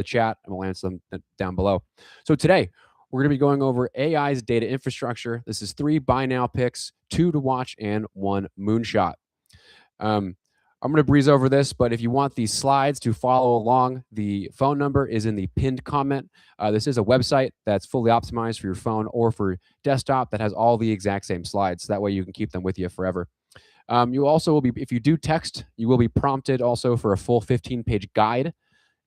the chat, and we'll answer them down below. So today, we're going to be going over AI's data infrastructure. This is 3 buy now picks, 2 to watch, and 1 moonshot. I'm going to breeze over this, but if you want these slides to follow along, the phone number is in the pinned comment. This is a website that's fully optimized for your phone or for desktop that has all the exact same slides. That way you can keep them with you forever. You also will be, if you do text, you will be prompted also for a full 15-page guide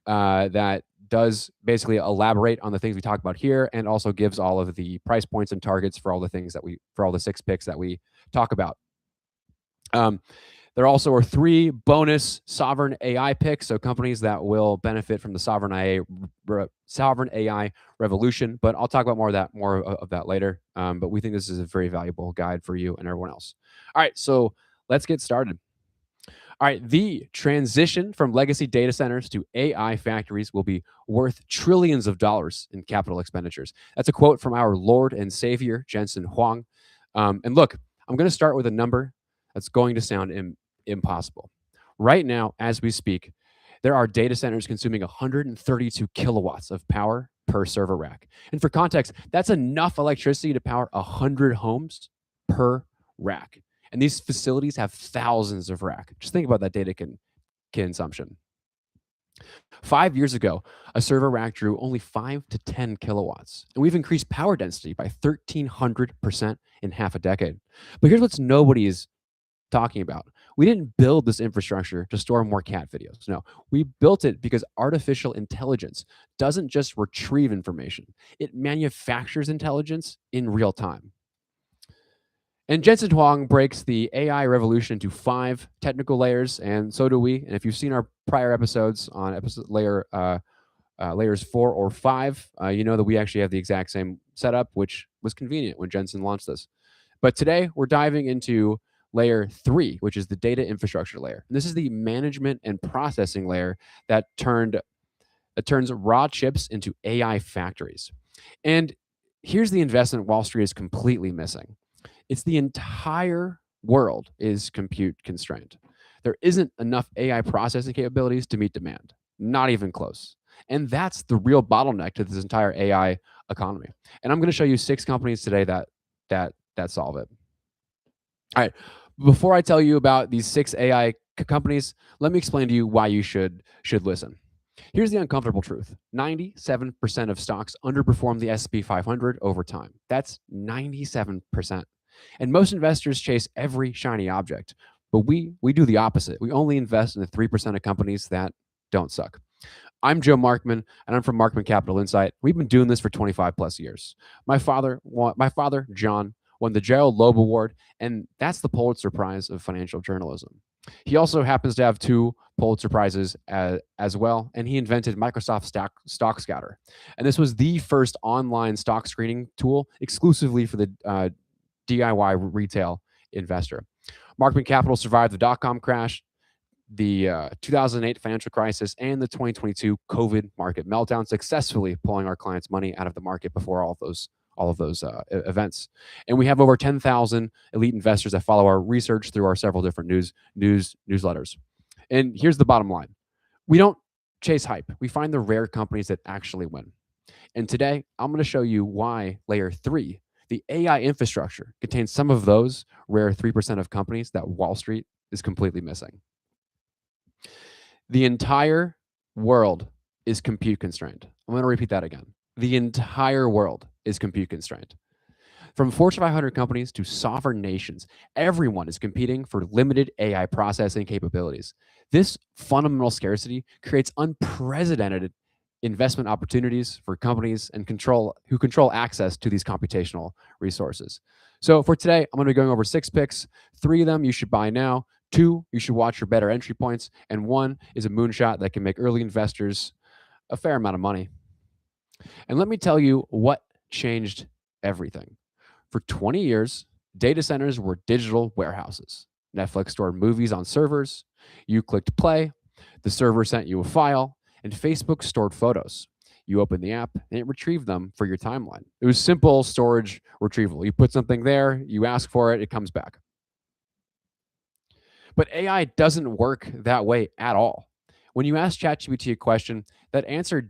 that does basically elaborate on the things we talked about here and also gives all of the price points and targets for all the things that for all the 6 picks that we talk about. There also are 3 bonus sovereign AI picks, so companies that will benefit from the sovereign AI revolution. But I'll talk about more of that later. But we think this is a very valuable guide for you and everyone else. All right, so let's get started. All right, the transition from legacy data centers to AI factories will be worth trillions of dollars in capital expenditures. That's a quote from our Lord and Savior, Jensen Huang. And look, I'm going to start with a number that's going to sound impossible. Right now, as we speak, there are data centers consuming 132 kilowatts of power per server rack. And for context, that's enough electricity to power 100 homes per rack. And these facilities have thousands of racks. Just think about that data consumption. 5 years ago, a server rack drew only 5 to 10 kilowatts. And we've increased power density by 1,300% in half a decade. But here's what nobody is talking about. We didn't build this infrastructure to store more cat videos. No, we built it because artificial intelligence doesn't just retrieve information. It manufactures intelligence in real time. And Jensen Huang breaks the AI revolution into 5 technical layers, and so do we. And if you've seen our prior episodes on layers 4 or 5, you know that we actually have the exact same setup, which was convenient when Jensen launched this. But today, we're diving into layer 3, which is the data infrastructure layer. And this is the management and processing layer that turns raw chips into AI factories. And here's the investment Wall Street is completely missing. It's the entire world is compute constrained. There isn't enough AI processing capabilities to meet demand, not even close. And that's the real bottleneck to this entire AI economy. And I'm going to show you 6 companies today that solve it. All right. Before I tell you about these 6 AI companies, let me explain to you why you should listen. Here's the uncomfortable truth. 97% of stocks underperform the S&P 500 over time. That's 97%. And most investors chase every shiny object, but we do the opposite. We only invest in the 3% of companies that don't suck. I'm Joe Markman, and I'm from Markman Capital Insight. We've been doing this for 25 plus years. My father, John, won the Gerald Loeb Award, and that's the Pulitzer Prize of financial journalism. He also happens to have 2 Pulitzer Prizes as well, and he invented Microsoft Stock Scouter. And this was the first online stock screening tool exclusively for the DIY retail investor. Markman Capital survived the dot-com crash, the 2008 financial crisis, and the 2022 COVID market meltdown, successfully pulling our clients' money out of the market before all of those events. And we have over 10,000 elite investors that follow our research through our several different newsletters. And here's the bottom line. We don't chase hype. We find the rare companies that actually win. And today, I'm going to show you why layer 3, the AI infrastructure, contains some of those rare 3% of companies that Wall Street is completely missing. The entire world is compute constrained. I'm going to repeat that again. The entire world is compute constrained. From Fortune 500 companies to sovereign nations, everyone is competing for limited AI processing capabilities. This fundamental scarcity creates unprecedented investment opportunities for companies and who control access to these computational resources. So for today, I'm going to be going over 6 picks. 3 of them you should buy now. 2, you should watch for better entry points. And 1 is a moonshot that can make early investors a fair amount of money. And let me tell you what changed everything. For 20 years, data centers were digital warehouses. Netflix stored movies on servers. You clicked play. The server sent you a file. And Facebook stored photos. You opened the app, and it retrieved them for your timeline. It was simple storage retrieval. You put something there, you ask for it, it comes back. But AI doesn't work that way at all. When you ask ChatGPT a question, that answer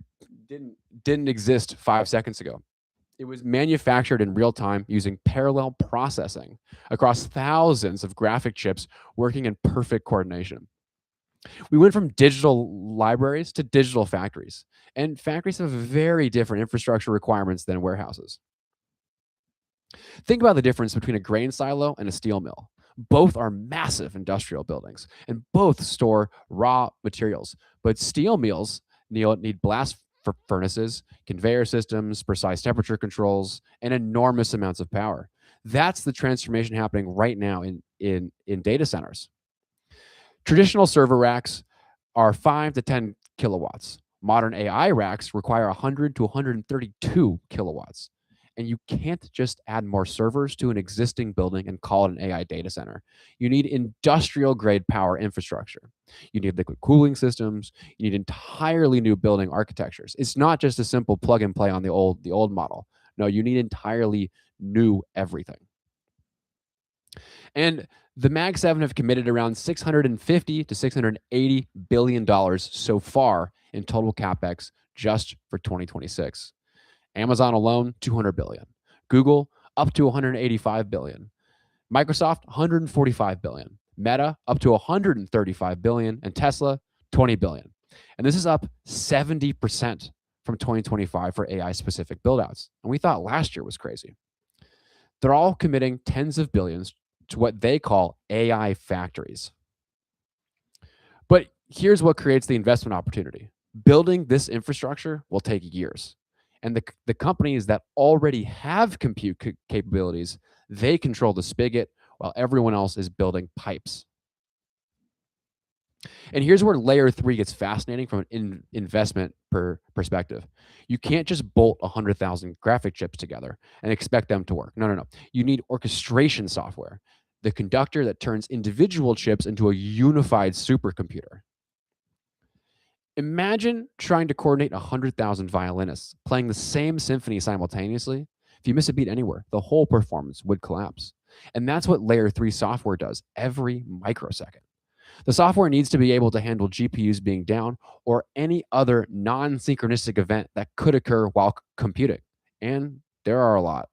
didn't exist 5 seconds ago. It was manufactured in real time using parallel processing across thousands of graphic chips working in perfect coordination. We went from digital libraries to digital factories, and factories have very different infrastructure requirements than warehouses. Think about the difference between a grain silo and a steel mill. Both are massive industrial buildings, and both store raw materials. But steel mills need blast furnaces, conveyor systems, precise temperature controls, and enormous amounts of power. That's the transformation happening right now in data centers. Traditional server racks are 5 to 10 kilowatts. Modern AI racks require 100 to 132 kilowatts. And you can't just add more servers to an existing building and call it an AI data center. You need industrial grade power infrastructure. You need liquid cooling systems. You need entirely new building architectures. It's not just a simple plug and play on the old model. No, you need entirely new everything. And the Mag 7 have committed around $650 to $680 billion so far in total capex just for 2026. Amazon alone, $200 billion. Google, up to $185 billion. Microsoft, $145 billion. Meta, up to $135 billion. And Tesla, $20 billion. And this is up 70% from 2025 for AI-specific buildouts. And we thought last year was crazy. They're all committing tens of billions to what they call AI factories. But here's what creates the investment opportunity. Building this infrastructure will take years. And the companies that already have compute capabilities, they control the spigot while everyone else is building pipes. And here's where layer 3 gets fascinating from an investment perspective. You can't just bolt 100,000 graphic chips together and expect them to work. No. You need orchestration software, the conductor that turns individual chips into a unified supercomputer. Imagine trying to coordinate 100,000 violinists playing the same symphony simultaneously. If you miss a beat anywhere, the whole performance would collapse. And that's what layer 3 software does every microsecond. The software needs to be able to handle GPUs being down or any other non-synchronistic event that could occur while computing. And there are a lot.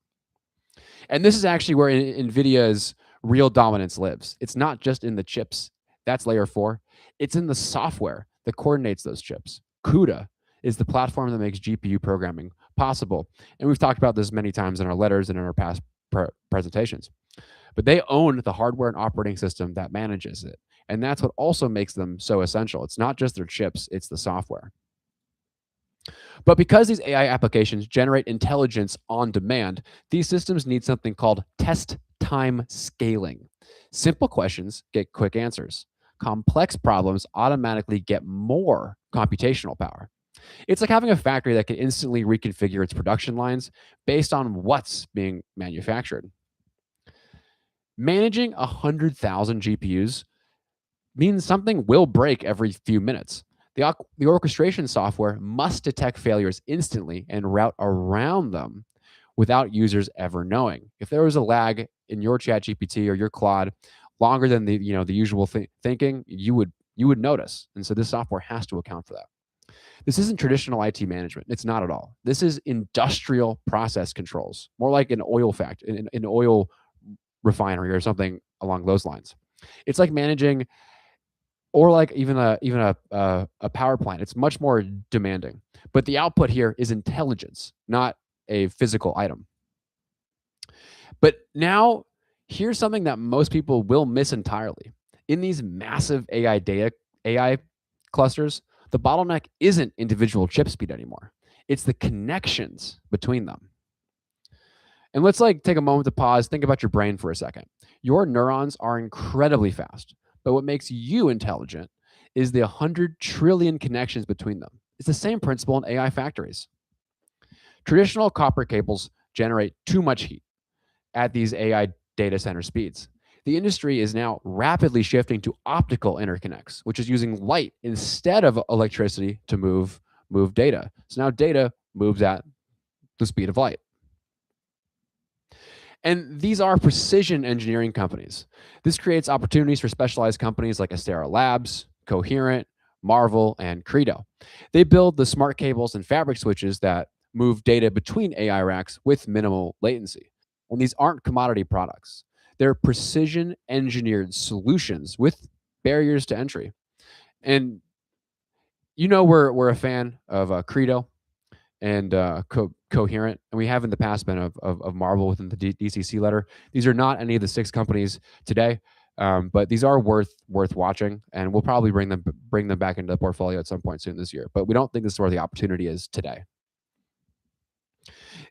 And this is actually where NVIDIA's real dominance lives. It's not just in the chips. That's layer 4. It's in the software that coordinates those chips. CUDA is the platform that makes GPU programming possible. And we've talked about this many times in our letters and in our past presentations. But they own the hardware and operating system that manages it. And that's what also makes them so essential. It's not just their chips, it's the software. But because these AI applications generate intelligence on demand, these systems need something called test time scaling. Simple questions get quick answers. Complex problems automatically get more computational power. It's like having a factory that can instantly reconfigure its production lines based on what's being manufactured. Managing 100,000 GPUs means something will break every few minutes. The orchestration software must detect failures instantly and route around them without users ever knowing. If there was a lag in your ChatGPT or your Claude longer than the usual thinking, you would notice. And so this software has to account for that. This isn't traditional IT management. It's not at all. This is industrial process controls, more like an oil an oil refinery or something along those lines. It's like managing, or like even a power plant. It's much more demanding. But the output here is intelligence, not a physical item. But now, here's something that most people will miss entirely. In these massive AI clusters, the bottleneck isn't individual chip speed anymore. It's the connections between them. And let's take a moment to pause, think about your brain for a second. Your neurons are incredibly fast, but what makes you intelligent is the 100 trillion connections between them. It's the same principle in AI factories. Traditional copper cables generate too much heat at these AI data center speeds. The industry is now rapidly shifting to optical interconnects, which is using light instead of electricity to move data. So now data moves at the speed of light. And these are precision engineering companies. This creates opportunities for specialized companies like Astera Labs, Coherent, Marvel, and Credo. They build the smart cables and fabric switches that move data between AI racks with minimal latency. And these aren't commodity products. They're precision engineered solutions with barriers to entry. And we're a fan of Credo and Coherent, and we have in the past been of Marvel within the DCC letter. These are not any of the 6 companies today, but these are worth watching, and we'll probably bring them back into the portfolio at some point soon this year. But we don't think this is where the opportunity is today.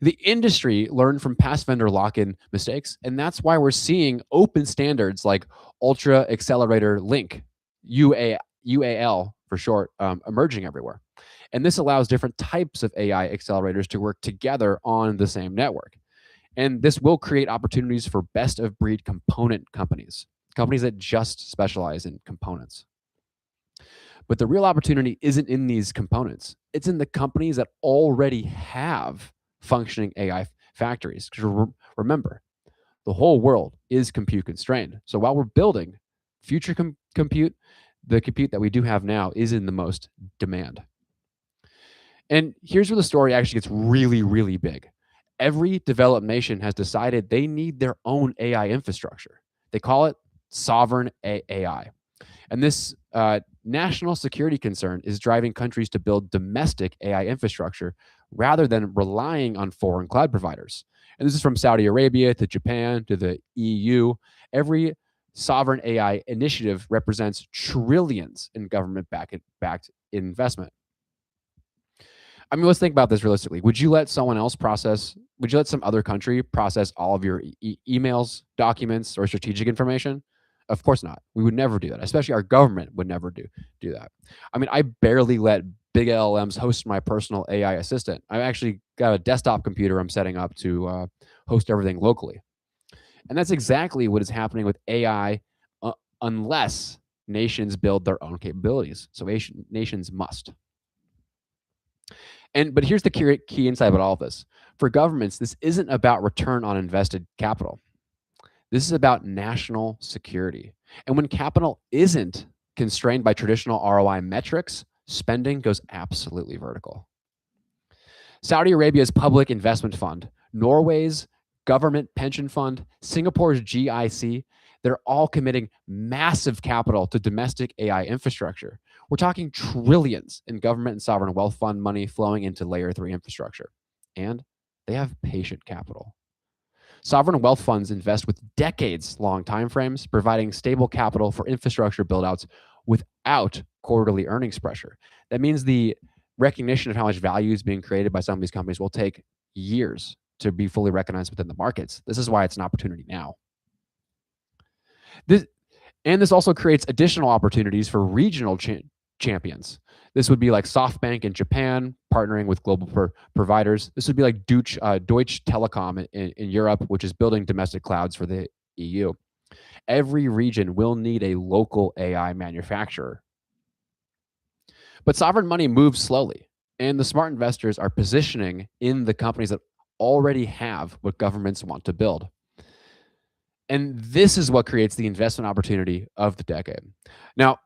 The industry learned from past vendor lock-in mistakes, and that's why we're seeing open standards like Ultra Accelerator Link, UAL for short, emerging everywhere. And this allows different types of AI accelerators to work together on the same network. And this will create opportunities for best of breed component companies that just specialize in components. But the real opportunity isn't in these components. It's in the companies that already have functioning AI factories. Because remember, the whole world is compute constrained. So while we're building future compute, the compute that we do have now is in the most demand. And here's where the story actually gets really, really big. Every developed nation has decided they need their own AI infrastructure. They call it sovereign AI. And this national security concern is driving countries to build domestic AI infrastructure rather than relying on foreign cloud providers. And this is from Saudi Arabia to Japan to the EU. Every sovereign AI initiative represents trillions in government-backed investment. I mean, let's think about this realistically. Would you let some other country process all of your emails, documents, or strategic information? Of course not. We would never do that. Especially our government would never do that. I mean, I barely let big LLMs host my personal AI assistant. I've actually got a desktop computer I'm setting up to host everything locally. And that's exactly what is happening with AI unless nations build their own capabilities. So nations must. But here's the key insight about all of this. For governments, this isn't about return on invested capital. This is about national security. And when capital isn't constrained by traditional ROI metrics, spending goes absolutely vertical. Saudi Arabia's public investment fund, Norway's government pension fund, Singapore's GIC, they're all committing massive capital to domestic AI infrastructure. We're talking trillions in government and sovereign wealth fund money flowing into layer 3 infrastructure. And they have patient capital. Sovereign wealth funds invest with decades-long timeframes, providing stable capital for infrastructure buildouts without quarterly earnings pressure. That means the recognition of how much value is being created by some of these companies will take years to be fully recognized within the markets. This is why it's an opportunity now. This also creates additional opportunities for regional champions. This would be like SoftBank in Japan, partnering with global providers. This would be like Deutsche Telekom in Europe, which is building domestic clouds for the EU. Every region will need a local AI manufacturer. But sovereign money moves slowly, and the smart investors are positioning in the companies that already have what governments want to build. And this is what creates the investment opportunity of the decade. Now,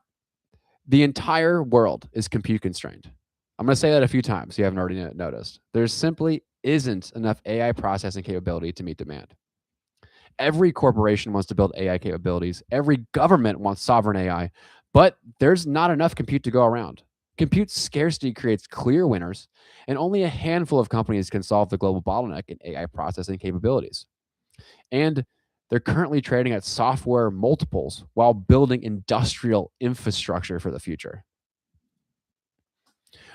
the entire world is compute constrained. I'm going to say that a few times. You haven't already noticed. There simply isn't enough AI processing capability to meet demand. Every corporation wants to build AI capabilities. Every government wants sovereign AI, but there's not enough compute to go around. Compute scarcity creates clear winners, and only a handful of companies can solve the global bottleneck in AI processing capabilities. And they're currently trading at software multiples while building industrial infrastructure for the future.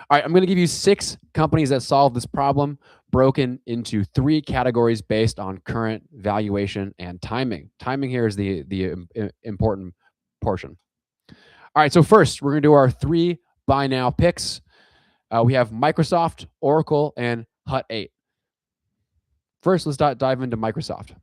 All right, I'm going to give you 6 companies that solve this problem, broken into 3 categories based on current valuation and timing. Timing here is the important portion. All right, so first, we're going to do our 3 buy now picks. We have Microsoft, Oracle, and Hut 8. First, let's dive into Microsoft.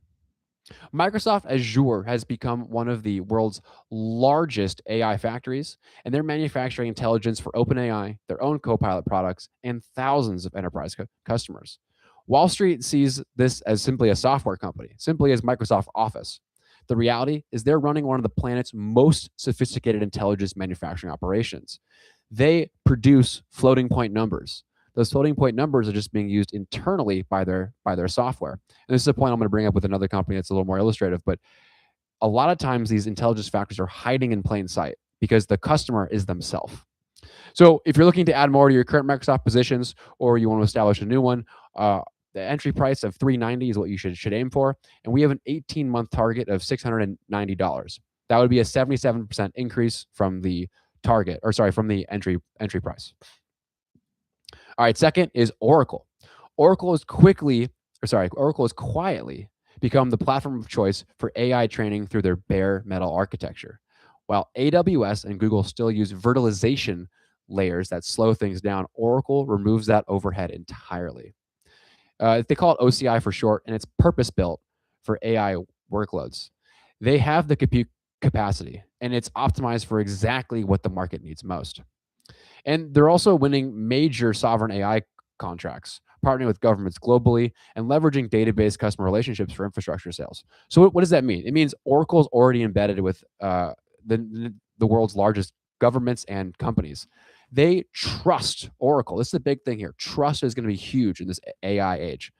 Microsoft Azure has become one of the world's largest AI factories, and they're manufacturing intelligence for OpenAI, their own Copilot products, and thousands of enterprise customers. Wall Street sees this as simply a software company, simply as Microsoft Office. The reality is they're running one of the planet's most sophisticated intelligence manufacturing operations. they produce floating point numbers. Those floating point numbers are just being used internally by their software. And this is a point I'm going to bring up with another company that's a little more illustrative, but a lot of times these intelligence factors are hiding in plain sight because the customer is themselves. So if you're looking to add more to your current Microsoft positions, or you want to establish a new one, the entry price of $390 is what you should aim for. And we have an 18-month target of $690. That would be a 77% increase from the target, or sorry, from the entry price. All right, second is Oracle. Oracle has quietly become the platform of choice for AI training through their bare metal architecture. While AWS and Google still use virtualization layers that slow things down, Oracle removes that overhead entirely. They call it OCI for short, and it's purpose-built for AI workloads. They have the compute capacity, and it's optimized for exactly what the market needs most. And they're also winning major sovereign AI contracts, partnering with governments globally and leveraging database customer relationships for infrastructure sales. So what does that mean? It means Oracle is already embedded with the world's largest governments and companies. They trust Oracle. This is the big thing here. Trust is going to be huge in this AI age.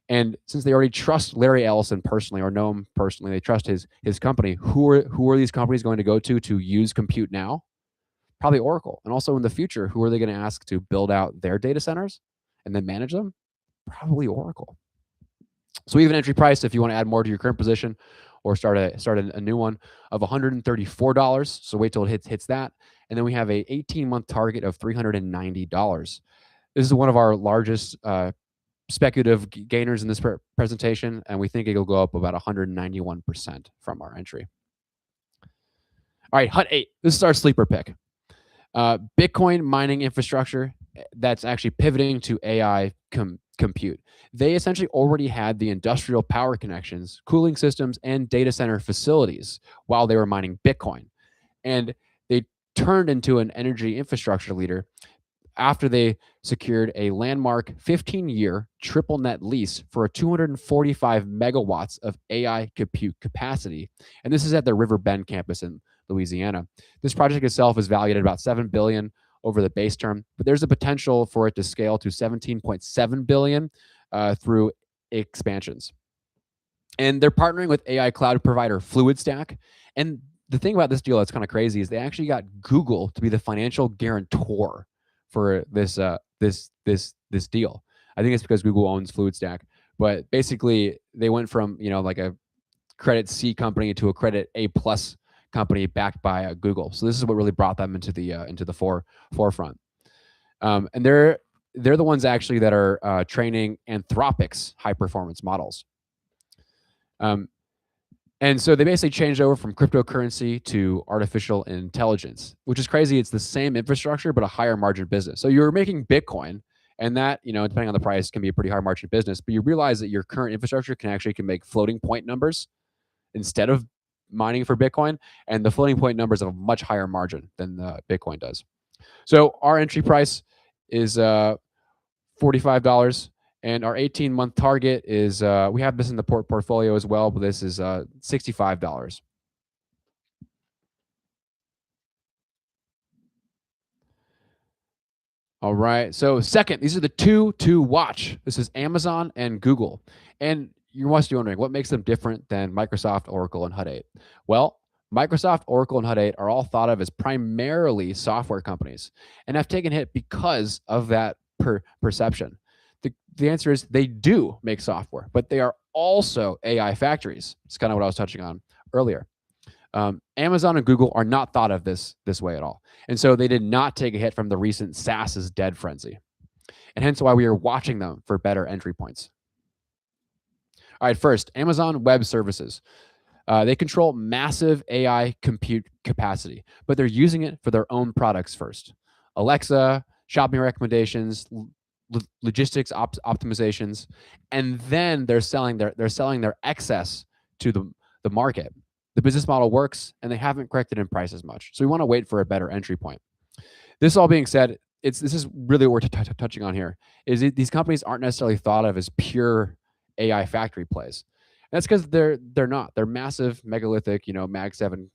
And since they already trust Larry Ellison personally, or know him personally, they trust his company. Who are these companies going to go to use compute now? Probably Oracle. And also in the future, who are they going to ask to build out their data centers and then manage them? Probably Oracle. So we have an entry price if you want to add more to your current position or start a new one of $134. So wait till it hits that. And then we have a 18-month target of $390. This is one of our largest speculative gainers in this presentation, and we think it'll go up about 191% from our entry. All right, Hut 8. This is our sleeper pick. Bitcoin mining infrastructure that's actually pivoting to AI compute. They essentially already had the industrial power connections, cooling systems, and data center facilities while they were mining Bitcoin. And they turned into an energy infrastructure leader after they secured a landmark 15-year triple net lease for a 245 megawatts of AI compute capacity. And this is at the River Bend campus in Louisiana. This project itself is valued at about $7 billion over the base term, but there's a potential for it to scale to $17.7 billion through expansions. And they're partnering with AI cloud provider FluidStack. And the thing about this deal that's kind of crazy is they actually got Google to be the financial guarantor for this deal. I think it's because Google owns FluidStack, but basically they went from like a credit C company to a credit A plus company backed by Google. So this is what really brought them into the forefront. And they're the ones actually that are training Anthropic's high performance models. And so they basically changed over from cryptocurrency to artificial intelligence, which is crazy. It's the same infrastructure, but a higher margin business. So you're making Bitcoin, and that, depending on the price, can be a pretty high margin business. But you realize that your current infrastructure can make floating point numbers instead of mining for Bitcoin, and the floating point numbers have a much higher margin than Bitcoin does. So our entry price is $45. And our 18-month target is, we have this in the portfolio as well, but this is $65. All right. So second, these are the two to watch. This is Amazon and Google. And you must be wondering, what makes them different than Microsoft, Oracle, and Hut 8? Well, Microsoft, Oracle, and Hut 8 are all thought of as primarily software companies and have taken hit because of that perception. The answer is they do make software, but they are also AI factories. It's kind of what I was touching on earlier. Amazon and Google are not thought of this way at all. And so they did not take a hit from the recent SaaS is dead frenzy. And hence why we are watching them for better entry points. All right, first, Amazon Web Services. They control massive AI compute capacity, but they're using it for their own products first. Alexa, shopping recommendations, logistics optimizations, and then they're selling their excess to the market. The business model works, and they haven't corrected in price as much. So we want to wait for a better entry point. This all being said, this is really what we're touching on here. These companies aren't necessarily thought of as pure AI factory plays. And that's because they're not. They're massive, megalithic, Mag 7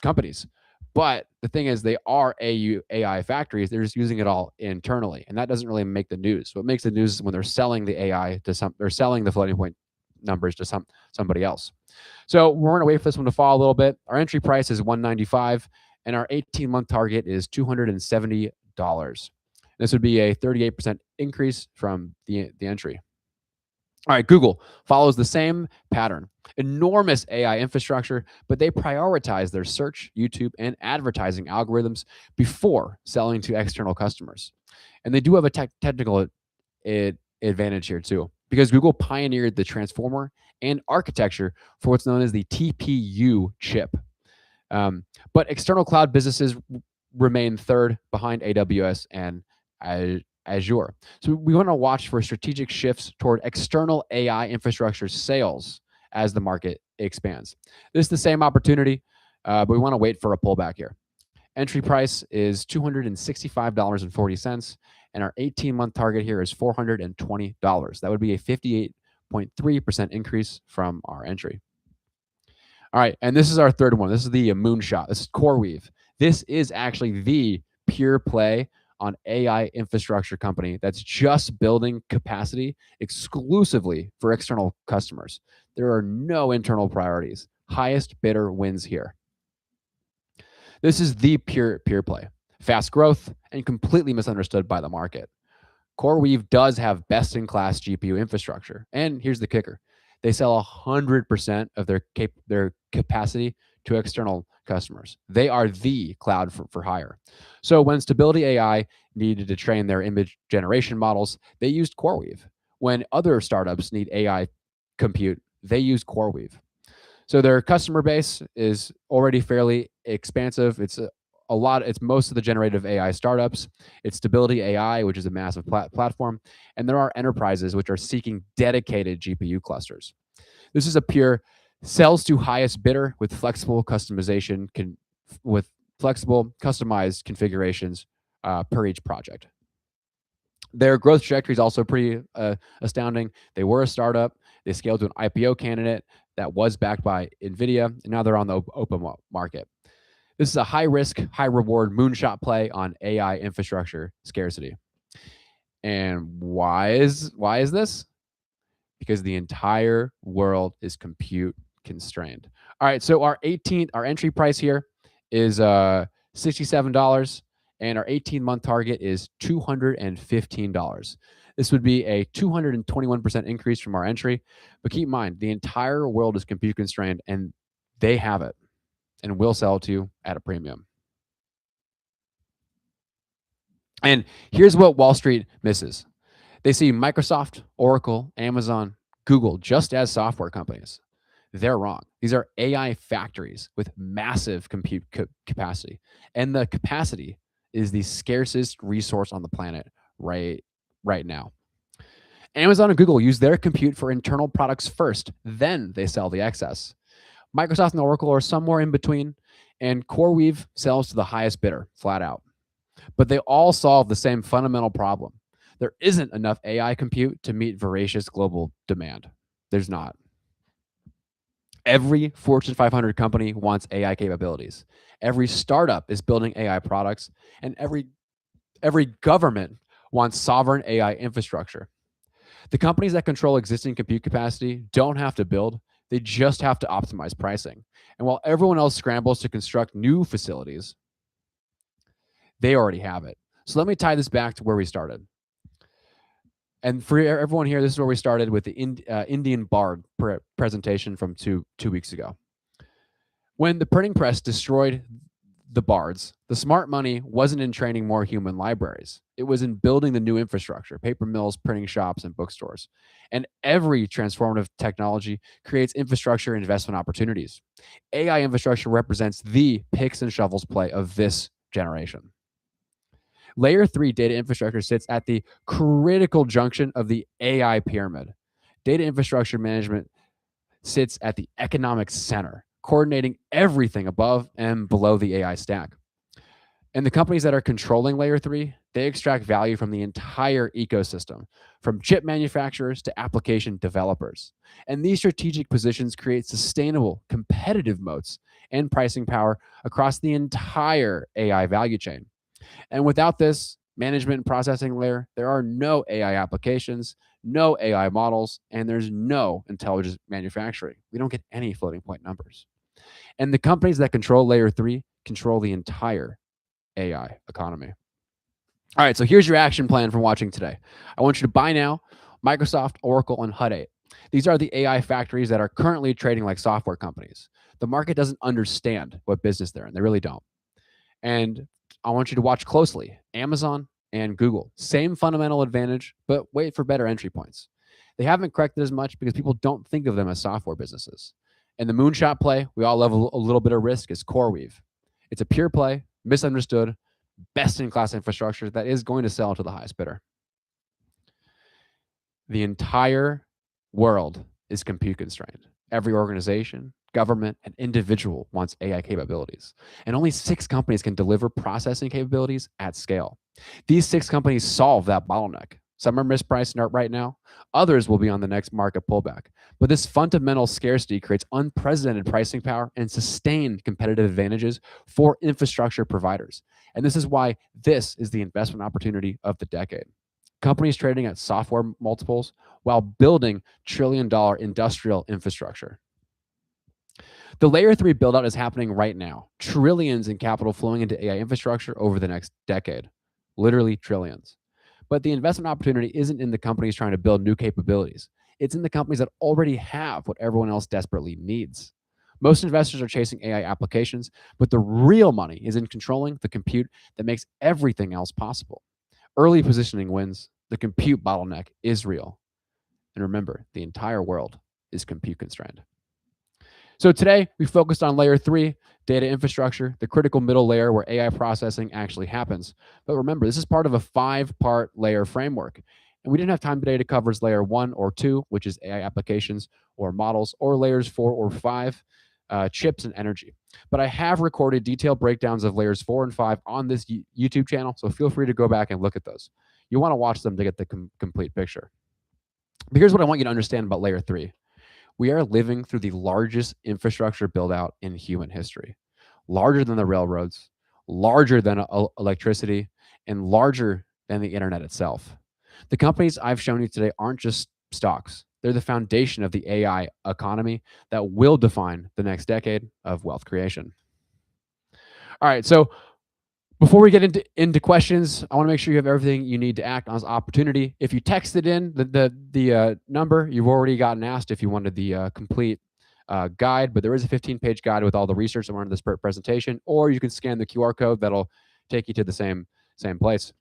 companies. But the thing is, they are AI factories. They're just using it all internally, and that doesn't really make the news. What makes the news is when they're selling the AI to they're selling the floating point numbers to somebody else. So we're gonna wait for this one to fall a little bit. Our entry price is $195, and our 18-month target is $270. This would be a 38% increase from the entry. All right, Google follows the same pattern. Enormous AI infrastructure, but they prioritize their search, YouTube, and advertising algorithms before selling to external customers. And they do have a technical advantage here too, because Google pioneered the transformer and architecture for what's known as the TPU chip. But external cloud businesses remain third behind AWS and Azure. So we want to watch for strategic shifts toward external AI infrastructure sales as the market expands. This is the same opportunity, but we want to wait for a pullback here. Entry price is $265.40, and our 18-month target here is $420. That would be a 58.3% increase from our entry. All right, and this is our third one. This is the Moonshot. This is CoreWeave. This is actually the pure play on AI infrastructure company that's just building capacity exclusively for external customers. There are no internal priorities. Highest bidder wins here. This is the pure play. Fast growth and completely misunderstood by the market. CoreWeave does have best-in-class GPU infrastructure. And here's the kicker. They sell 100% of their capacity to external customers. They are the cloud for hire. So when Stability AI needed to train their image generation models, they used CoreWeave. When other startups need AI compute, they use CoreWeave. So their customer base is already fairly expansive. It's most of the generative AI startups. It's Stability AI, which is a massive platform. And there are enterprises which are seeking dedicated GPU clusters. This is a pure sells to highest bidder with flexible customization, with flexible customized configurations per each project. Their growth trajectory is also pretty astounding. They were a startup. They scaled to an IPO candidate that was backed by NVIDIA, and now they're on the open market. This is a high-risk, high-reward moonshot play on AI infrastructure scarcity. And why is this? Because the entire world is compute constrained. All right, so our entry price here is $67, and our 18-month target is $215. This would be a 221% increase from our entry. But keep in mind, the entire world is compute constrained, and they have it and will sell to you at a premium. And here's what Wall Street misses. They see Microsoft, Oracle, Amazon, Google just as software companies. They're wrong. These are AI factories with massive compute capacity. And the capacity is the scarcest resource on the planet right now. Amazon and Google use their compute for internal products first, then they sell the excess. Microsoft and Oracle are somewhere in between, and CoreWeave sells to the highest bidder, flat out. But they all solve the same fundamental problem. There isn't enough AI compute to meet voracious global demand. There's not. Every Fortune 500 company wants AI capabilities. Every startup is building AI products, and every government wants sovereign AI infrastructure. The companies that control existing compute capacity don't have to build. They just have to optimize pricing. And while everyone else scrambles to construct new facilities, they already have it. So let me tie this back to where we started. And for everyone here, this is where we started with the Indian Bard presentation from two weeks ago. When the printing press destroyed the bards, the smart money wasn't in training more human libraries. It was in building the new infrastructure, paper mills, printing shops, and bookstores. And every transformative technology creates infrastructure and investment opportunities. AI infrastructure represents the picks and shovels play of this generation. Layer 3 data infrastructure sits at the critical junction of the AI pyramid. Data infrastructure management sits at the economic center, coordinating everything above and below the AI stack. And the companies that are controlling layer 3, They extract value from the entire ecosystem, from chip manufacturers to application developers. And these strategic positions create sustainable, competitive moats and pricing power across the entire AI value chain. And without this management and processing layer, there are no AI applications, no AI models, and there's no intelligent manufacturing. We don't get any floating point numbers. And the companies that control layer 3 control the entire AI economy. All right, so here's your action plan from watching today. I want you to buy now Microsoft, Oracle, and Hut 8. These are the AI factories that are currently trading like software companies. The market doesn't understand what business they're in. They really don't. And I want you to watch closely Amazon and Google. Same fundamental advantage, but wait for better entry points. They haven't corrected as much because people don't think of them as software businesses. And the Moonshot play, we all love a little bit of risk, is CoreWeave. It's a pure play, misunderstood, best-in-class infrastructure that is going to sell to the highest bidder. The entire world is compute constrained. Every organization, government, and individual wants AI capabilities. And only 6 companies can deliver processing capabilities at scale. These 6 companies solve that bottleneck. Some are mispriced right now. Others will be on the next market pullback. But this fundamental scarcity creates unprecedented pricing power and sustained competitive advantages for infrastructure providers. And this is why this is the investment opportunity of the decade. Companies trading at software multiples while building trillion-dollar industrial infrastructure. The layer 3 buildout is happening right now. Trillions in capital flowing into AI infrastructure over the next decade. Literally trillions. But the investment opportunity isn't in the companies trying to build new capabilities. It's in the companies that already have what everyone else desperately needs. Most investors are chasing AI applications, but the real money is in controlling the compute that makes everything else possible. Early positioning wins. The compute bottleneck is real. And remember, the entire world is compute constrained. So today, we focused on layer 3, data infrastructure, the critical middle layer where AI processing actually happens. But remember, this is part of a 5-part layer framework. And we didn't have time today to cover layer 1 or 2, which is AI applications or models, or layers 4 or 5, chips and energy. But I have recorded detailed breakdowns of layers 4 and 5 on this YouTube channel, so feel free to go back and look at those. You want to watch them to get the complete picture. But here's what I want you to understand about layer 3. We are living through the largest infrastructure build-out in human history. Larger than the railroads, larger than electricity, and larger than the internet itself. The companies I've shown you today aren't just stocks. They're the foundation of the AI economy that will define the next decade of wealth creation. All right, so before we get into questions, I want to make sure you have everything you need to act on this opportunity. If you texted in the number, you've already gotten asked if you wanted the complete guide, but there is a 15-page guide with all the research that went into this presentation, or you can scan the QR code that'll take you to the same place.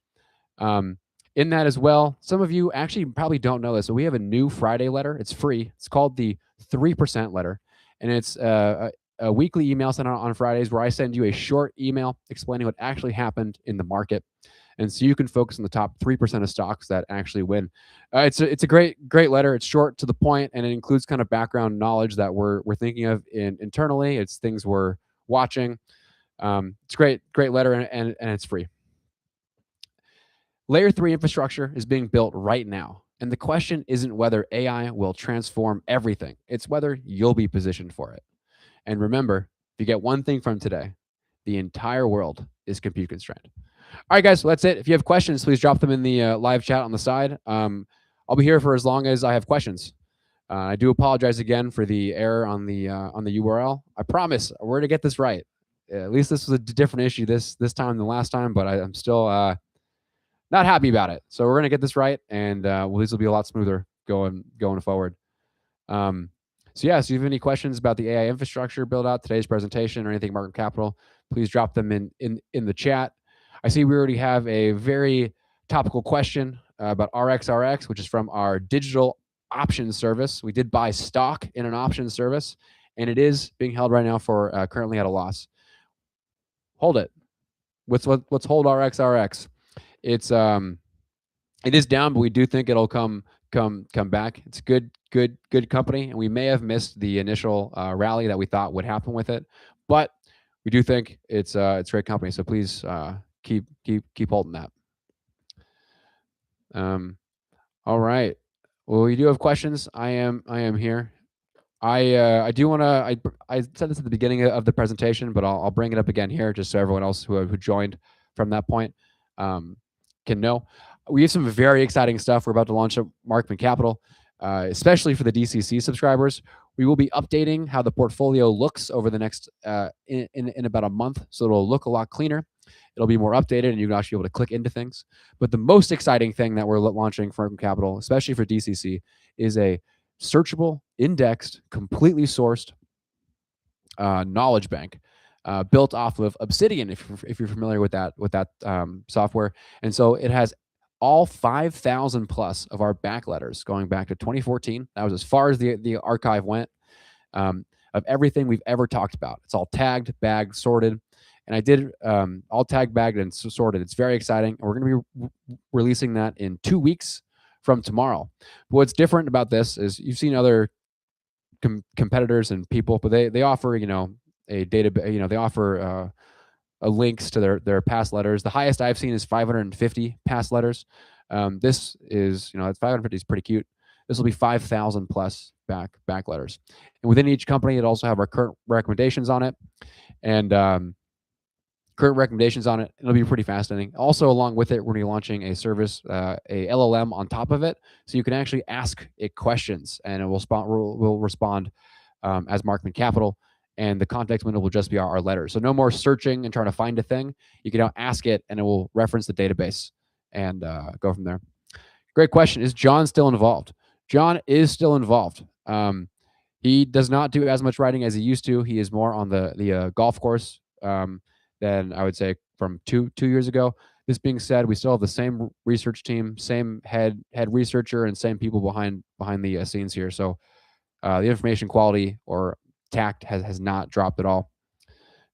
In that as well, some of you actually probably don't know this, so we have a new Friday letter. It's free. It's called the 3% letter, and it's a weekly email sent out on Fridays where I send you a short email explaining what actually happened in the market. And so you can focus on the top 3% of stocks that actually win. It's a great letter. It's short to the point, and it includes kind of background knowledge that we're thinking of internally. It's things we're watching. It's great letter, and it's free. Layer 3 infrastructure is being built right now. And the question isn't whether AI will transform everything. It's whether you'll be positioned for it. And remember, if you get one thing from today, the entire world is compute constrained. All right, guys, so that's it. If you have questions, please drop them in the live chat on the side. I'll be here for as long as I have questions. I do apologize again for the error on the URL. I promise we're going to get this right. At least this was a different issue this time than last time, but I'm still not happy about it. So we're going to get this right, and this will be a lot smoother going forward. So yeah, so if you have any questions about the AI infrastructure build out, today's presentation, or anything market capital, please drop them in the chat. I see we already have a very topical question about RXRX, which is from our digital options service. We did buy stock in an options service, and it is being held right now for currently at a loss. Hold it. Let's hold RXRX. It is down, but we do think it'll come back. It's a good company, and we may have missed the initial rally that we thought would happen with it, but we do think it's a great company. So please keep holding that. All right. Well, you do have questions. I am here. I do want to. I said this at the beginning of the presentation, but I'll bring it up again here just so everyone else who joined from that point can know. We have some very exciting stuff. We're about to launch at Markman Capital, especially for the DCC subscribers. We will be updating how the portfolio looks over the next in about a month, so it'll look a lot cleaner. It'll be more updated, and you can actually be able to click into things. But the most exciting thing that we're launching for Markman Capital, especially for DCC, is a searchable, indexed, completely sourced knowledge bank built off of Obsidian, if you're familiar with that software. And so it has all 5,000 plus of our back letters going back to 2014. That was as far as the archive went, of everything we've ever talked about. It's all tagged, bagged, sorted. And I did all tagged, bagged, and sorted. It's very exciting. And we're going to be releasing that in 2 weeks from tomorrow. But what's different about this is you've seen other competitors and people, but they offer, a data, they offer links to their past letters. The highest I've seen is 550 past letters. This is, it's 550 is pretty cute. This will be 5,000 plus back letters. And within each company, it also have our current recommendations on it. And it'll be pretty fascinating. Also, along with it, we're going to be launching a service, a LLM on top of it, so you can actually ask it questions, and it will respond as Markman Capital, and the context window will just be our letters. So no more searching and trying to find a thing. You can now ask it, and it will reference the database and go from there. Great question. Is John still involved? John is still involved. He does not do as much writing as he used to. He is more on the golf course than I would say from two years ago. This being said, we still have the same research team, same head researcher, and same people behind the scenes here. So the information quality or tact has not dropped at all.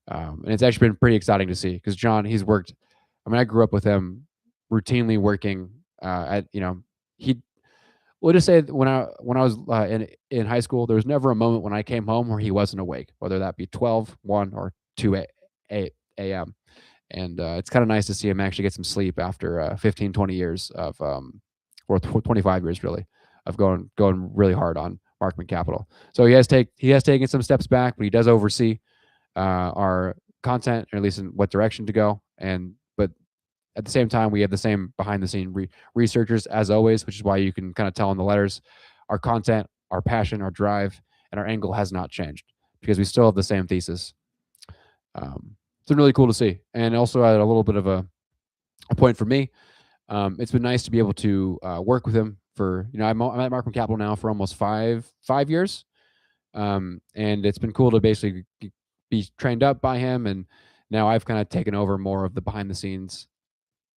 And it's actually been pretty exciting to see, because John, he's worked. I mean, I grew up with him routinely working we'll just say when I was in high school, there was never a moment when I came home where he wasn't awake, whether that be 12, 1, or 2 a.m. And it's kind of nice to see him actually get some sleep after 15, 20 years of, or 25 years really, of going really hard on Markman Capital. So he has taken some steps back, but he does oversee our content, or at least in what direction to go. But at the same time, we have the same behind the scene researchers as always, which is why you can kind of tell in the letters, our content, our passion, our drive, and our angle has not changed, because we still have the same thesis. It's been really cool to see. And also at a little bit of a point for me, it's been nice to be able to work with him for, I'm at Markman Capital now for almost five years. And it's been cool to basically be trained up by him. And now I've kind of taken over more of the behind the scenes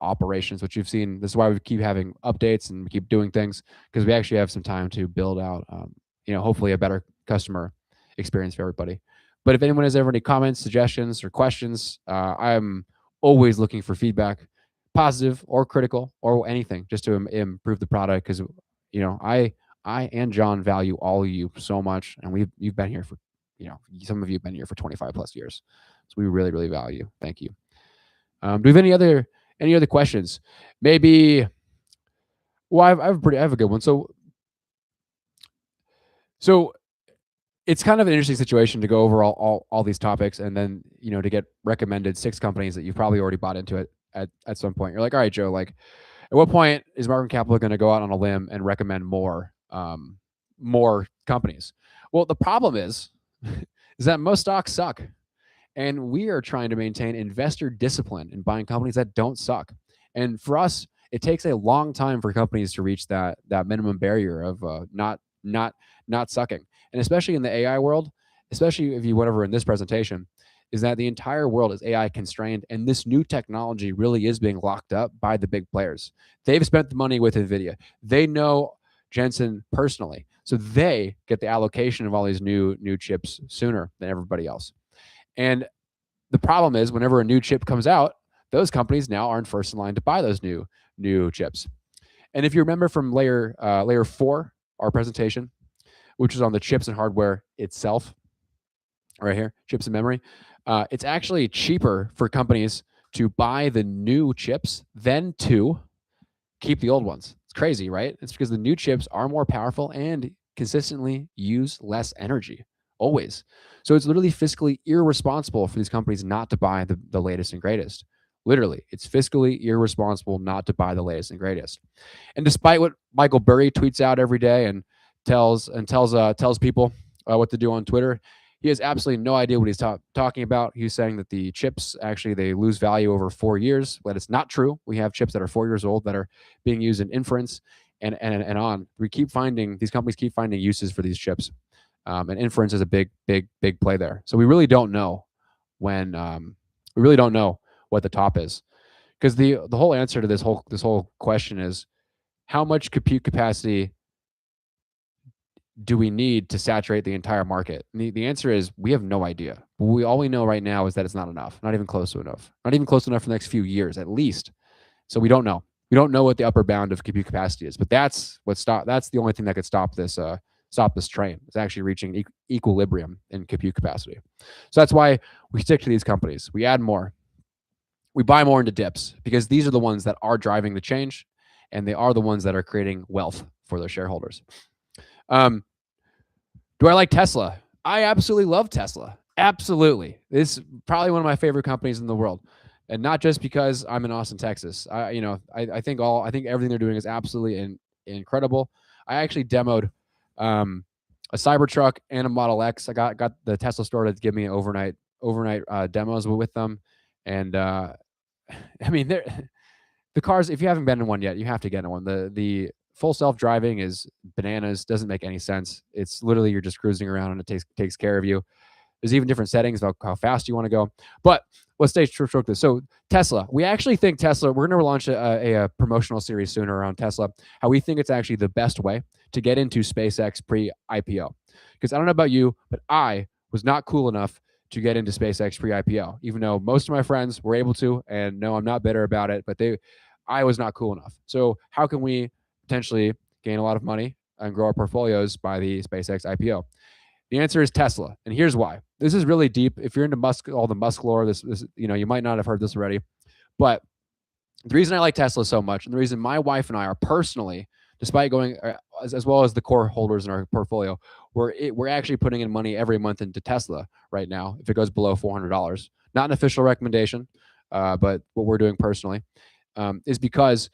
operations, which you've seen. This is why we keep having updates and we keep doing things, because we actually have some time to build out, hopefully a better customer experience for everybody. But if anyone has ever any comments, suggestions, or questions, I'm always looking for feedback, positive or critical or anything, just to improve the product, because I and John value all of you so much, and you've been here for, some of you have been here for 25 plus years, so we really, really value. Thank you. Do we have any other questions? Maybe. Well, I have a good one. So it's kind of an interesting situation to go over all these topics, and then to get recommended 6 companies that you've probably already bought into it at some point. You're like, all right, Joe, like, at what point is Markman Capital going to go out on a limb and recommend more companies? Well, the problem is that most stocks suck. And we are trying to maintain investor discipline in buying companies that don't suck. And for us, it takes a long time for companies to reach that minimum barrier of not sucking. And especially in the AI world, especially if you went over in this presentation, is that the entire world is AI constrained, and this new technology really is being locked up by the big players. They've spent the money with NVIDIA. They know Jensen personally, so they get the allocation of all these new chips sooner than everybody else. And the problem is, whenever a new chip comes out, those companies now aren't first in line to buy those new chips. And if you remember from layer 4, our presentation, which is on the chips and hardware itself, right here, chips and memory, it's actually cheaper for companies to buy the new chips than to keep the old ones. It's crazy, right? It's because the new chips are more powerful and consistently use less energy, always. So it's literally fiscally irresponsible for these companies not to buy the latest and greatest. Literally, it's fiscally irresponsible not to buy the latest and greatest. And despite what Michael Burry tweets out every day and tells people what to do on Twitter, he has absolutely no idea what he's talking about. He's saying that the chips actually they lose value over 4 years, but it's not true. We have chips that are 4 years old that are being used in inference and on. These companies keep finding uses for these chips, and inference is a big play there. So we really don't know what the top is, because the whole answer to this whole question is how much compute capacity do we need to saturate the entire market? And the answer is we have no idea. All we know right now is that it's not enough, not even close to enough, not even close enough for the next few years at least. So we don't know. We don't know what the upper bound of compute capacity is, but that's the only thing that could stop this train. It's actually reaching equilibrium in compute capacity. So that's why we stick to these companies. We add more. We buy more into dips because these are the ones that are driving the change, and they are the ones that are creating wealth for their shareholders. Do I like Tesla? I absolutely love Tesla. Absolutely. It's probably one of my favorite companies in the world. And not just because I'm in Austin, Texas. I think everything they're doing is absolutely incredible. I actually demoed a Cybertruck and a Model X. I got the Tesla store to give me overnight demos with them. And I mean, the cars, if you haven't been in one yet, you have to get in one. The full self-driving is bananas, doesn't make any sense. It's literally you're just cruising around and it takes care of you. There's even different settings about how fast you want to go. But let's stay true to this. So Tesla, we actually think Tesla, we're going to launch a promotional series sooner around Tesla, how we think it's actually the best way to get into SpaceX pre-IPO. Because I don't know about you, but I was not cool enough to get into SpaceX pre-IPO, even though most of my friends were able to. And no, I'm not bitter about it, but I was not cool enough. So how can we potentially gain a lot of money and grow our portfolios by the SpaceX IPO? The answer is Tesla, and here's why. This is really deep. If you're into all the Musk lore, this you might not have heard this already, but the reason I like Tesla so much, and the reason my wife and I are personally, despite going as well as the core holders in our portfolio, we're actually putting in money every month into Tesla right now. If it goes below $400, not an official recommendation, but what we're doing personally is because.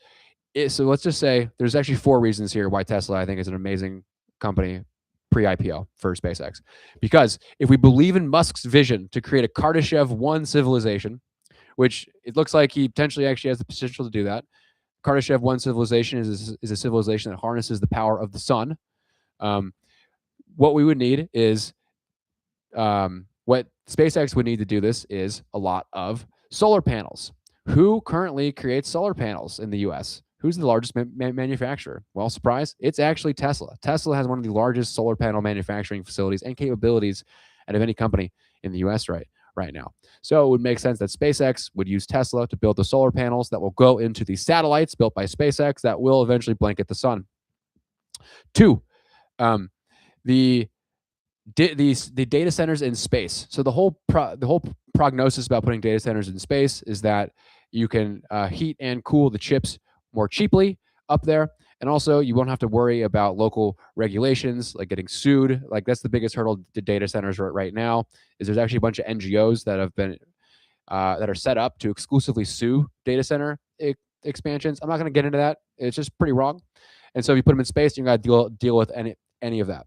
So let's just say there's actually 4 reasons here why Tesla I think is an amazing company pre-IPO for SpaceX. Because if we believe in Musk's vision to create a Kardashev 1 civilization, which it looks like he potentially actually has the potential to do that. Kardashev 1 civilization is a civilization that harnesses the power of the sun. What we would need is, what SpaceX would need to do this is a lot of solar panels. Who currently creates solar panels in the US? Who's the largest manufacturer? Well, surprise, it's actually Tesla. Tesla has one of the largest solar panel manufacturing facilities and capabilities out of any company in the US right now. So it would make sense that SpaceX would use Tesla to build the solar panels that will go into the satellites built by SpaceX that will eventually blanket the sun. 2, the data centers in space. So the whole prognosis about putting data centers in space is that you can heat and cool the chips more cheaply up there, and also you won't have to worry about local regulations like getting sued. Like that's the biggest hurdle to data centers right now. Is there's actually a bunch of NGOs that have been that are set up to exclusively sue data center expansions. I'm not going to get into that. It's just pretty wrong. And so if you put them in space, you got to deal with any of that.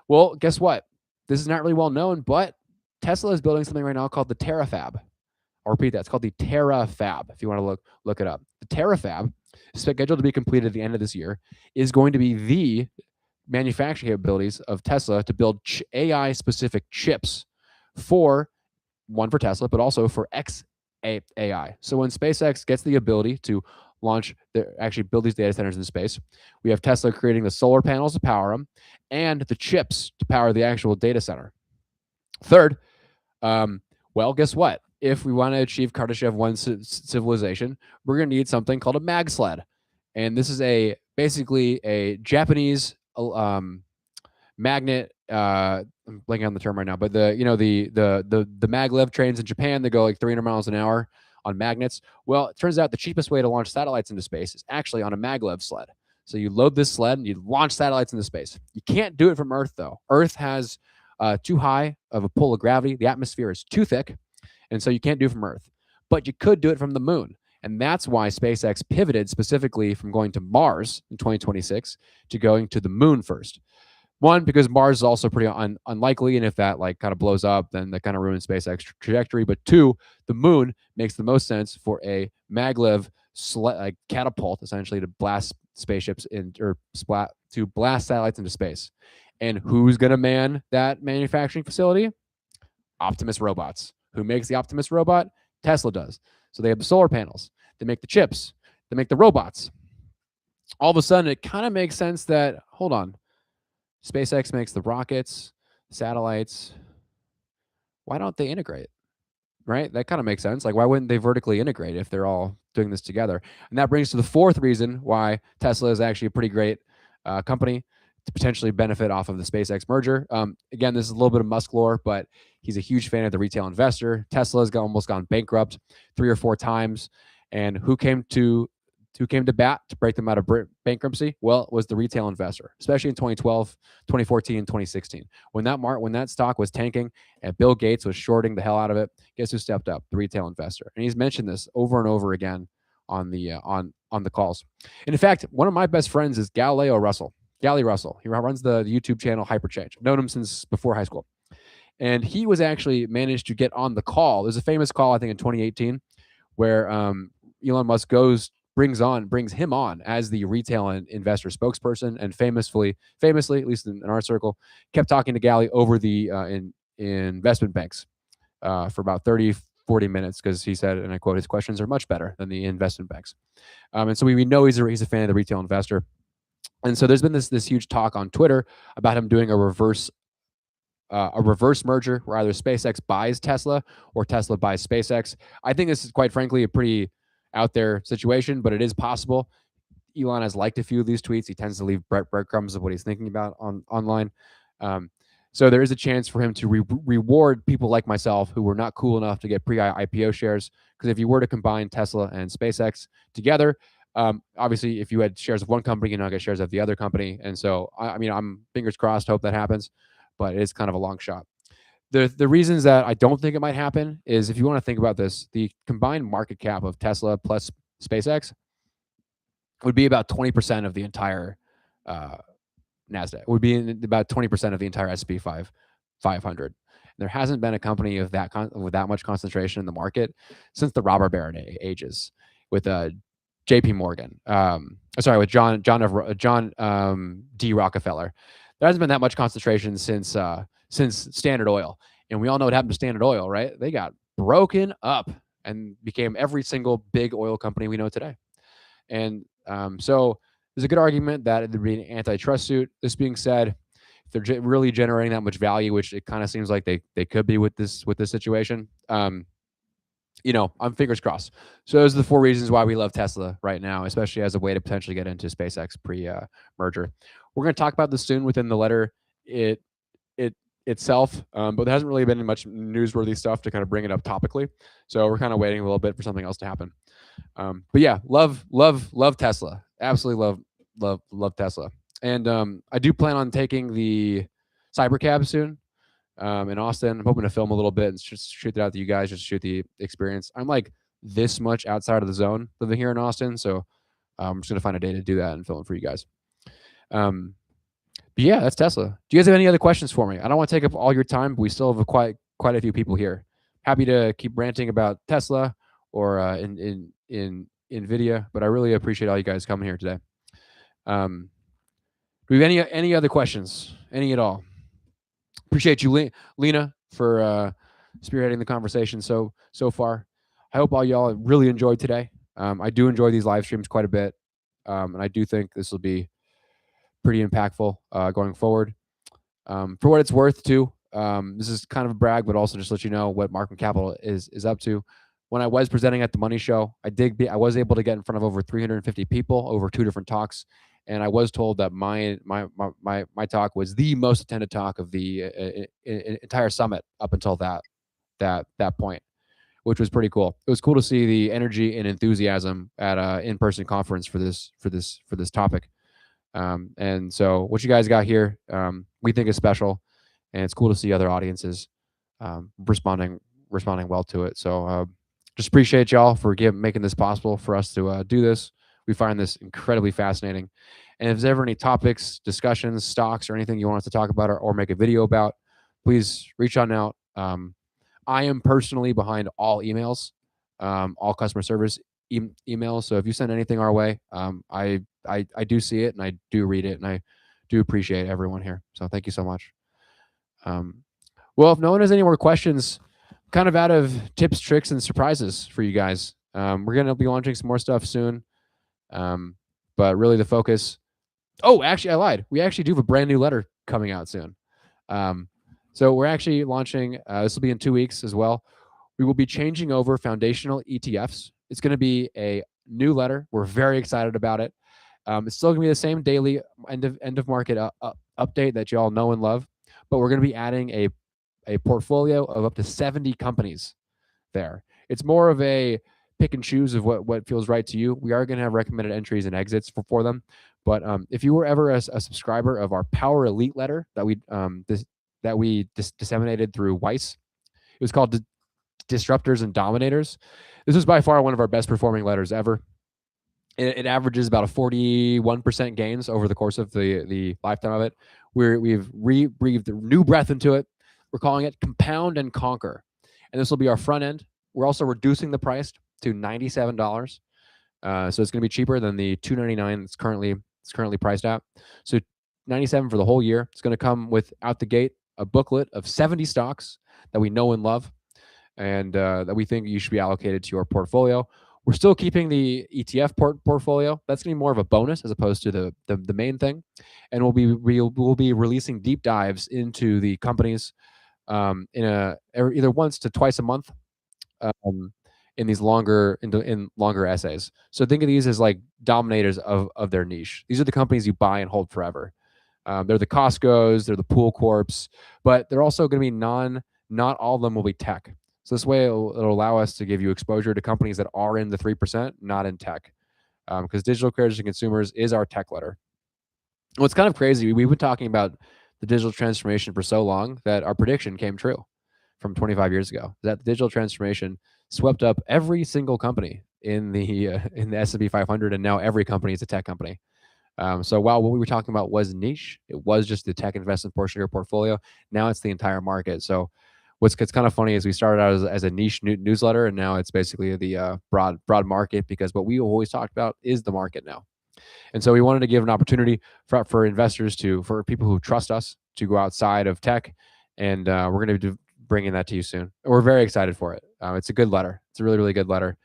Well, guess what? This is not really well known, but Tesla is building something right now called the Terafab. I'll repeat that. It's called the Terafab, if you want to look it up. The Terafab, scheduled to be completed at the end of this year, is going to be the manufacturing capabilities of Tesla to build AI-specific chips for Tesla, but also for XAI. So when SpaceX gets the ability to actually build these data centers in space, we have Tesla creating the solar panels to power them and the chips to power the actual data center. Third, well, guess what? If we want to achieve Kardashev 1 civilization, we're going to need something called a mag sled. And this is basically a Japanese magnet. I'm blanking on the term right now, but the maglev trains in Japan, they go like 300 miles an hour on magnets. Well, it turns out the cheapest way to launch satellites into space is actually on a maglev sled. So you load this sled and you launch satellites into space. You can't do it from Earth, though. Earth has too high of a pull of gravity. The atmosphere is too thick, and so you can't do it from Earth. But you could do it from the moon. And that's why SpaceX pivoted specifically from going to Mars in 2026 to going to the moon first. One, because Mars is also pretty unlikely, and if that like kind of blows up, then that kind of ruins SpaceX trajectory. But two, the moon makes the most sense for a maglev catapult, essentially, to blast spaceships to blast satellites into space. And who's going to man that manufacturing facility? Optimus Robots. Who makes the Optimus robot? Tesla does. So they have the solar panels. They make the chips. They make the robots. All of a sudden, it kind of makes sense that, hold on, SpaceX makes the rockets, satellites. Why don't they integrate? Right? That kind of makes sense. Like, why wouldn't they vertically integrate if they're all doing this together? And that brings to the fourth reason why Tesla is actually a pretty great company to potentially benefit off of the SpaceX merger. Again, this is a little bit of Musk lore, but he's a huge fan of the retail investor. Tesla's almost gone bankrupt 3 or 4 times. And who came to bat to break them out of bankruptcy? Well, it was the retail investor, especially in 2012, 2014, and 2016. When that stock was tanking and Bill Gates was shorting the hell out of it, guess who stepped up? The retail investor. And he's mentioned this over and over again on the calls. And in fact, one of my best friends is Gally Russell. He runs the YouTube channel Hyperchange. I've known him since before high school. And he was actually managed to get on the call. There's a famous call, I think, in 2018, where Elon Musk brings him on as the retail and investor spokesperson, and famously, at least in our circle, kept talking to Gally over the in investment banks for about 30, 40 minutes, because he said, and I quote, his questions are much better than the investment banks. And so we know he's a fan of the retail investor. And so there's been this huge talk on Twitter about him doing a reverse merger where either SpaceX buys Tesla or Tesla buys SpaceX. I think this is, quite frankly, a pretty out there situation, but it is possible. Elon has liked a few of these tweets. He tends to leave breadcrumbs of what he's thinking about online. So there is a chance for him to reward people like myself who were not cool enough to get pre-IPO shares. Because if you were to combine Tesla and SpaceX together, obviously, if you had shares of one company, you now get shares of the other company. And so, I'm fingers crossed, hope that happens, but it is kind of a long shot. The reasons that I don't think it might happen is, if you want to think about this, the combined market cap of Tesla plus SpaceX would be about 20% of the entire NASDAQ. Would be about 20% of the entire S&P 500. There hasn't been a company with that much concentration in the market since the robber baron ages, with J.P. Morgan. With John D. Rockefeller. There hasn't been that much concentration since Standard Oil, and we all know what happened to Standard Oil, right? They got broken up and became every single big oil company we know today. And so there's a good argument that there'd be an antitrust suit. This being said, if they're really generating that much value, which it kind of seems like they could be with this situation, I'm fingers crossed. So those are the 4 reasons why we love Tesla right now, especially as a way to potentially get into SpaceX pre-merger. We're going to talk about this soon within the letter itself, but there hasn't really been much newsworthy stuff to kind of bring it up topically. So we're kind of waiting a little bit for something else to happen. But yeah, love Tesla. Absolutely love Tesla. And I do plan on taking the Cybercab soon in Austin. I'm hoping to film a little bit and just shoot it out to you guys, just shoot the experience. I'm like this much outside of the zone living here in Austin, so I'm just going to find a day to do that and film it for you guys. But yeah, that's Tesla. Do you guys have any other questions for me? I don't want to take up all your time, but we still have quite a few people here. Happy to keep ranting about Tesla or in NVIDIA, but I really appreciate all you guys coming here today. Do we have any other questions? Any at all? Appreciate you, Lena, for spearheading the conversation so far. I hope all y'all really enjoyed today. I do enjoy these live streams quite a bit, and I do think this will be pretty impactful going forward. For what it's worth, too, this is kind of a brag, but also just let you know what Markham Capital is up to. When I was presenting at the Money Show, I was able to get in front of over 350 people over 2 different talks, and I was told that my talk was the most attended talk of the entire summit up until that point, which was pretty cool. It was cool to see the energy and enthusiasm at an in-person conference for this topic. And so what you guys got here, we think is special, and it's cool to see other audiences responding well to it. So just appreciate y'all for making this possible for us to do this. We find this incredibly fascinating. And if there's ever any topics, discussions, stocks, or anything you want us to talk about or make a video about, please reach on out. I am personally behind all emails, all customer service emails. So if you send anything our way, I do see it and I do read it, and I do appreciate everyone here. So thank you so much. Well, if no one has any more questions, kind of out of tips, tricks, and surprises for you guys. We're going to be launching some more stuff soon. But really the focus. Oh, actually, I lied. We actually do have a brand new letter coming out soon. So we're actually launching, this will be in 2 weeks as well. We will be changing over foundational ETFs. It's going to be a new letter. We're very excited about it. It's still going to be the same daily end of market update that you all know and love, but we're going to be adding a portfolio of up to 70 companies there. It's more of a pick and choose of what feels right to you. We are going to have recommended entries and exits for them. But if you were ever a subscriber of our Power Elite letter that we disseminated through Weiss, it was called Disruptors and Dominators. This was by far one of our best performing letters ever. It averages about a 41% gains over the course of the lifetime of it. We've breathed new breath into it. We're calling it Compound and Conquer. And this will be our front end. We're also reducing the price to $97. So it's going to be cheaper than the $299 it's currently priced at. So $97 for the whole year. It's going to come with, out the gate, a booklet of 70 stocks that we know and love, and that we think you should be allocated to your portfolio. We're still keeping the ETF portfolio. That's going to be more of a bonus as opposed to the main thing. And we'll be releasing deep dives into the companies either once to twice a month in these longer essays. So think of these as like dominators of their niche. These are the companies you buy and hold forever. They're the Costco's, they're the Pool Corps, but they're also going to be not all of them will be tech. So this way it'll allow us to give you exposure to companies that are in the 3%, not in tech. Because digital creators and consumers is our tech letter. What's kind of crazy, we've been talking about the digital transformation for so long that our prediction came true from 25 years ago. That the digital transformation swept up every single company in the S&P 500, and now every company is a tech company. So while what we were talking about was niche, it was just the tech investment portion of your portfolio. Now it's the entire market. So what's kind of funny is we started out as a niche newsletter, and now it's basically the broad market, because what we always talked about is the market now. And so we wanted to give an opportunity for investors for people who trust us to go outside of tech, and we're going to be bringing that to you soon. We're very excited for it. It's a good letter. It's a really, really good letter.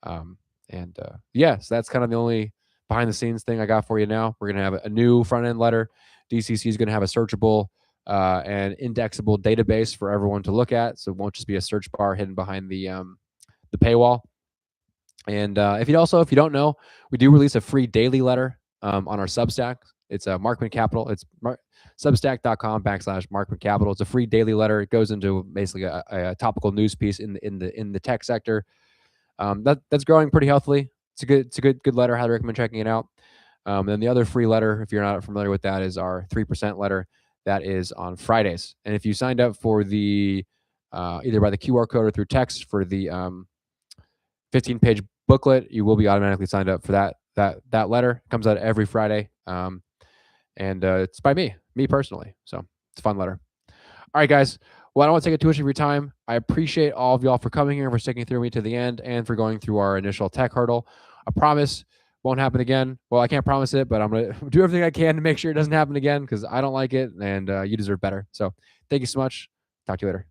Yeah, so that's kind of the only behind the scenes thing I got for you now. We're going to have a new front end letter. DCC is going to have a searchable and indexable database for everyone to look at. So it won't just be a search bar hidden behind the paywall. And if you don't know, we do release a free daily letter on our Substack. It's Markman Capital. It's substack.com/Markman Capital. It's a free daily letter. It goes into basically a topical news piece in the tech sector. That's growing pretty healthily. It's a good letter. I highly recommend checking it out. And the other free letter, if you're not familiar with that, is our 3% letter. That is on Fridays. And if you signed up for the either by the QR code or through text for the 15-page booklet, you will be automatically signed up for that letter. It comes out every Friday, and it's by me personally. So it's a fun letter. All right, guys. Well, I don't want to take too much of your time. I appreciate all of y'all for coming here, for sticking through me to the end, and for going through our initial tech hurdle. I promise won't happen again. Well, I can't promise it, but I'm going to do everything I can to make sure it doesn't happen again, because I don't like it, and you deserve better. So thank you so much. Talk to you later.